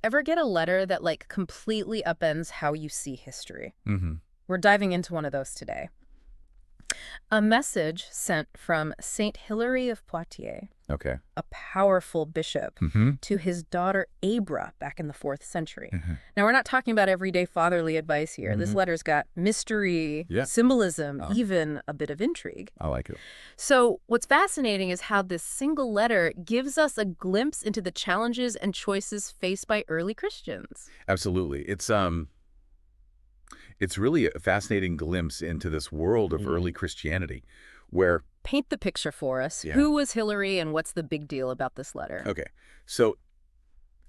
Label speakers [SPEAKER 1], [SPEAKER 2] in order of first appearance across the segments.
[SPEAKER 1] Ever get a letter that, like, completely upends how you see history?
[SPEAKER 2] Mm-hmm.
[SPEAKER 1] We're diving into one of those today. A message sent from Saint Hilary of Poitiers,
[SPEAKER 2] Okay.
[SPEAKER 1] a powerful bishop,
[SPEAKER 2] Mm-hmm.
[SPEAKER 1] to his daughter Abra back in the 4th century.
[SPEAKER 2] Mm-hmm.
[SPEAKER 1] Now, we're not talking about everyday fatherly advice here. This
[SPEAKER 2] Mm-hmm.
[SPEAKER 1] letter's got mystery,
[SPEAKER 2] Yeah.
[SPEAKER 1] symbolism,
[SPEAKER 2] Oh,
[SPEAKER 1] even a bit of intrigue.
[SPEAKER 2] I like it.
[SPEAKER 1] So what's fascinating is how this single letter gives us a glimpse into the challenges and choices faced by early Christians.
[SPEAKER 2] Absolutely. It's really a fascinating glimpse into this world of early Christianity where,
[SPEAKER 1] Paint the picture for us.
[SPEAKER 2] yeah.
[SPEAKER 1] Who was Hilary and what's the big deal about this letter?
[SPEAKER 2] Okay. So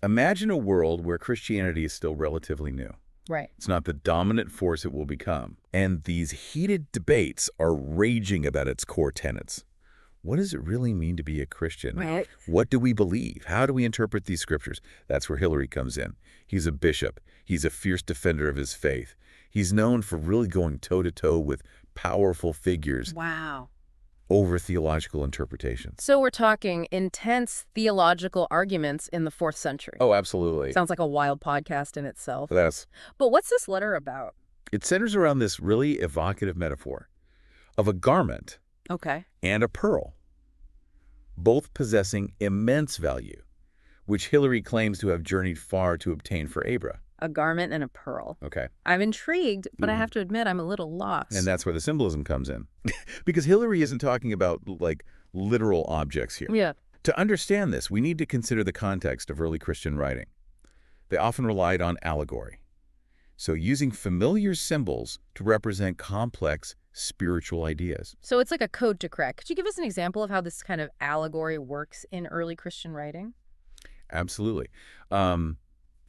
[SPEAKER 2] imagine a world where Christianity is still relatively new.
[SPEAKER 1] Right.
[SPEAKER 2] It's not the dominant force it will become. And these heated debates are raging about its core tenets. What does it really mean to be a Christian?
[SPEAKER 1] Right.
[SPEAKER 2] What do we believe? How do we interpret these scriptures? That's where Hilary comes in. He's a bishop. He's a fierce defender of his faith. He's known for really going toe-to-toe with powerful figures
[SPEAKER 1] Wow.
[SPEAKER 2] over theological interpretations.
[SPEAKER 1] So we're talking intense theological arguments in the 4th century.
[SPEAKER 2] Oh, absolutely.
[SPEAKER 1] Sounds like a wild podcast in itself.
[SPEAKER 2] That's
[SPEAKER 1] But what's this letter about?
[SPEAKER 2] It centers around this really evocative metaphor of a garment
[SPEAKER 1] Okay.
[SPEAKER 2] and a pearl, both possessing immense value, which Hilary claims to have journeyed far to obtain for Abra.
[SPEAKER 1] A garment and a pearl.
[SPEAKER 2] Okay.
[SPEAKER 1] I'm intrigued, but I
[SPEAKER 2] Mhm.
[SPEAKER 1] have to admit I'm a little lost.
[SPEAKER 2] And that's where the symbolism comes in. Because Hilary isn't talking about, like, literal objects here.
[SPEAKER 1] Yeah.
[SPEAKER 2] To understand this, we need to consider the context of early Christian writing. They often relied on allegory. So using familiar symbols to represent complex spiritual ideas.
[SPEAKER 1] So it's like a code to crack. Could you give us an example of how this kind of allegory works in early Christian writing?
[SPEAKER 2] Absolutely.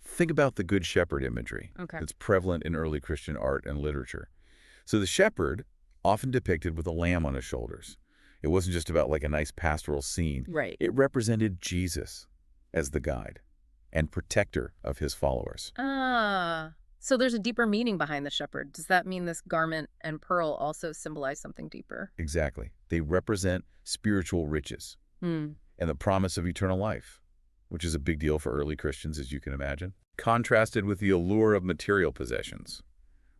[SPEAKER 2] Think about the Good Shepherd imagery
[SPEAKER 1] Okay.
[SPEAKER 2] that's prevalent in early Christian art and literature. So the shepherd, often depicted with a lamb on his shoulders. It wasn't just about like a nice pastoral scene.
[SPEAKER 1] Right.
[SPEAKER 2] It represented Jesus as the guide and protector of his followers.
[SPEAKER 1] So there's a deeper meaning behind the shepherd. Does that mean this garment and pearl also symbolize something deeper?
[SPEAKER 2] Exactly. They represent spiritual riches
[SPEAKER 1] Hmm.
[SPEAKER 2] and the promise of eternal life, which is a big deal for early Christians, as you can imagine, contrasted with the allure of material possessions,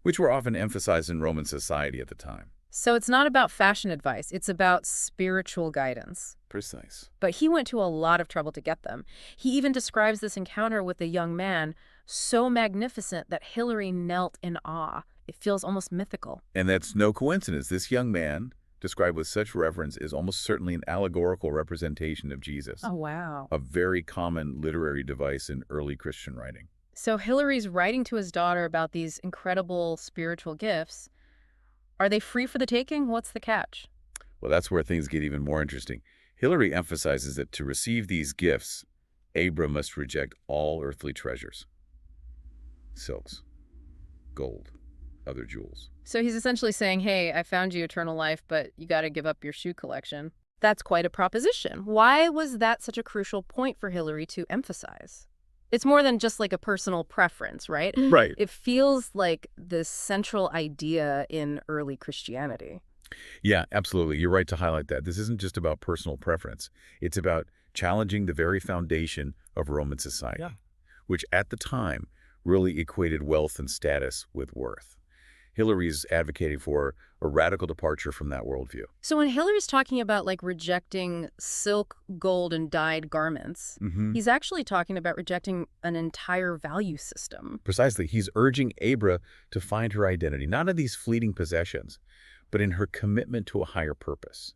[SPEAKER 2] which were often emphasized in Roman society at the time.
[SPEAKER 1] So it's not about fashion advice. It's about spiritual guidance.
[SPEAKER 2] Precise.
[SPEAKER 1] But he went to a lot of trouble to get them. He even describes this encounter with a young man so magnificent that Hilary knelt in awe. It feels almost mythical.
[SPEAKER 2] And that's no coincidence. This young man, described with such reverence, is almost certainly an allegorical representation of Jesus,
[SPEAKER 1] Oh, wow.
[SPEAKER 2] a very common literary device in early Christian writing.
[SPEAKER 1] So Hilary's writing to his daughter about these incredible spiritual gifts. Are they free for the taking? What's the catch?
[SPEAKER 2] Well, that's where things get even more interesting. Hilary emphasizes that to receive these gifts, Abra must reject all earthly treasures. Silks, gold, other jewels.
[SPEAKER 1] So he's essentially saying, hey, I found you eternal life, but you got to give up your shoe collection. That's quite a proposition. Why was that such a crucial point for Hilary to emphasize? It's more than just like a personal preference, right?
[SPEAKER 2] Right.
[SPEAKER 1] It feels like the central idea in early Christianity.
[SPEAKER 2] Yeah, absolutely. You're right to highlight that. This isn't just about personal preference. It's about challenging the very foundation of Roman society, which at the time really equated wealth and status with worth. Hilary's advocating for a radical departure from that worldview.
[SPEAKER 1] So when Hilary's talking about like rejecting silk, gold, and dyed garments, he's actually talking about rejecting an entire value system.
[SPEAKER 2] Precisely. He's urging Abra to find her identity, not in these fleeting possessions, but in her commitment to a higher purpose.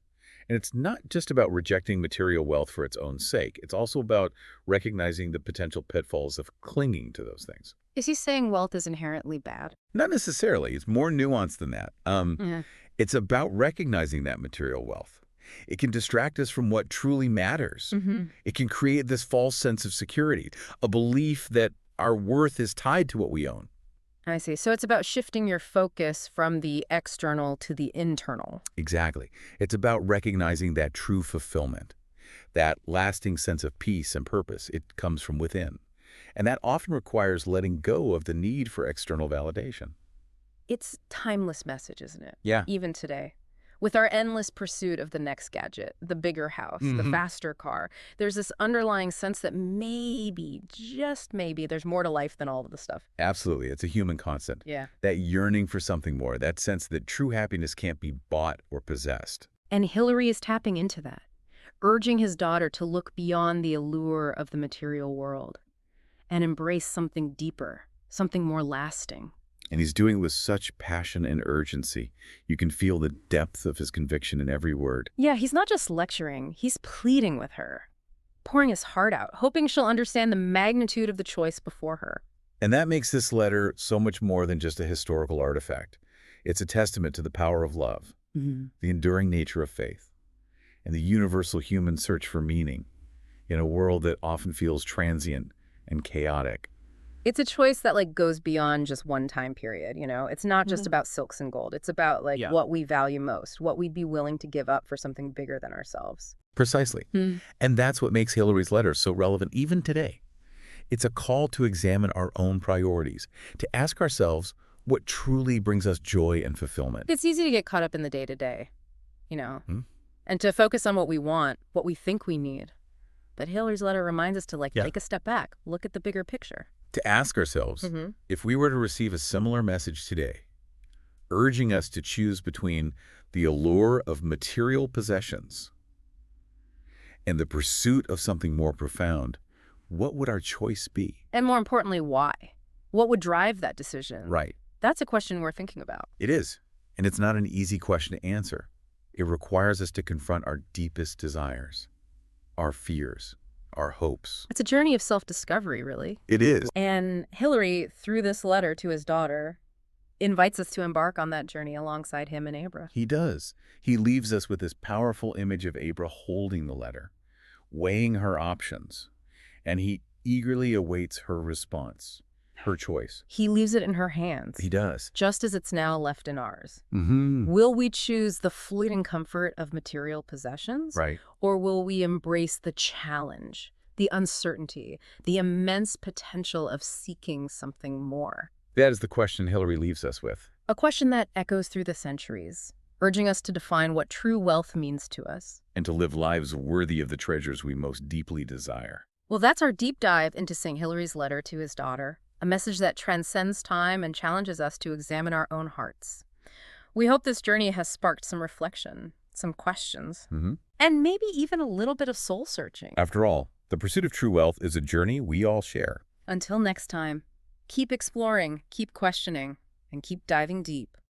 [SPEAKER 2] And it's not just about rejecting material wealth for its own sake. It's also about recognizing the potential pitfalls of clinging to those things.
[SPEAKER 1] Is he saying wealth is inherently bad?
[SPEAKER 2] Not necessarily. It's more nuanced than that. It's about recognizing that material wealth. It can distract us from what truly matters. It can create this false sense of security, a belief that our worth is tied to what we own.
[SPEAKER 1] I see. So it's about shifting your focus from the external to the internal.
[SPEAKER 2] Exactly. It's about recognizing that true fulfillment, that lasting sense of peace and purpose. It comes from within. And that often requires letting go of the need for external validation.
[SPEAKER 1] It's timeless message, isn't it?
[SPEAKER 2] Yeah.
[SPEAKER 1] Even today. With our endless pursuit of the next gadget, the bigger house, the faster car, there's this underlying sense that maybe, just maybe, there's more to life than all of the stuff.
[SPEAKER 2] Absolutely. It's a human constant.
[SPEAKER 1] Yeah.
[SPEAKER 2] That yearning for something more, that sense that true happiness can't be bought or possessed.
[SPEAKER 1] And Hilary is tapping into that, urging his daughter to look beyond the allure of the material world and embrace something deeper, something more lasting.
[SPEAKER 2] And he's doing it with such passion and urgency. You can feel the depth of his conviction in every word.
[SPEAKER 1] Yeah, he's not just lecturing, he's pleading with her, pouring his heart out, hoping she'll understand the magnitude of the choice before her.
[SPEAKER 2] And that makes this letter so much more than just a historical artifact. It's a testament to the power of love, the enduring nature of faith, and the universal human search for meaning in a world that often feels transient and chaotic.
[SPEAKER 1] It's a choice that goes beyond just one time period, you know? It's not just about silks and gold. It's about what we value most, what we'd be willing to give up for something bigger than ourselves.
[SPEAKER 2] Precisely. And that's what makes Hilary's letter so relevant even today. It's a call to examine our own priorities, to ask ourselves what truly brings us joy and fulfillment.
[SPEAKER 1] It's easy to get caught up in the day-to-day, you know, and to focus on what we want, what we think we need. But Hilary's letter reminds us to take a step back, look at the bigger picture.
[SPEAKER 2] To ask ourselves, if we were to receive a similar message today, urging us to choose between the allure of material possessions and the pursuit of something more profound, what would our choice be?
[SPEAKER 1] And more importantly, why? What would drive that decision?
[SPEAKER 2] Right.
[SPEAKER 1] That's a question we're thinking about.
[SPEAKER 2] It is. And it's not an easy question to answer. It requires us to confront our deepest desires, our fears, our hopes.
[SPEAKER 1] It's a journey of self-discovery, really.
[SPEAKER 2] It is.
[SPEAKER 1] And Hilary, through this letter to his daughter, invites us to embark on that journey alongside him and Abra.
[SPEAKER 2] He does. He leaves us with this powerful image of Abra holding the letter, weighing her options, and he eagerly awaits her response, her choice.
[SPEAKER 1] He leaves it in her hands.
[SPEAKER 2] He does.
[SPEAKER 1] Just as it's now left in ours. Will we choose the fleeting comfort of material possessions?
[SPEAKER 2] Right.
[SPEAKER 1] Or will we embrace the challenge, the uncertainty, the immense potential of seeking something more?
[SPEAKER 2] That is the question Hilary leaves us with.
[SPEAKER 1] A question that echoes through the centuries, urging us to define what true wealth means to us.
[SPEAKER 2] And to live lives worthy of the treasures we most deeply desire.
[SPEAKER 1] Well, that's our deep dive into St. Hilary's letter to his daughter, a message that transcends time and challenges us to examine our own hearts. We hope this journey has sparked some reflection, some questions, and maybe even a little bit of soul-searching.
[SPEAKER 2] After all, the pursuit of true wealth is a journey we all share.
[SPEAKER 1] Until next time, keep exploring, keep questioning, and keep diving deep.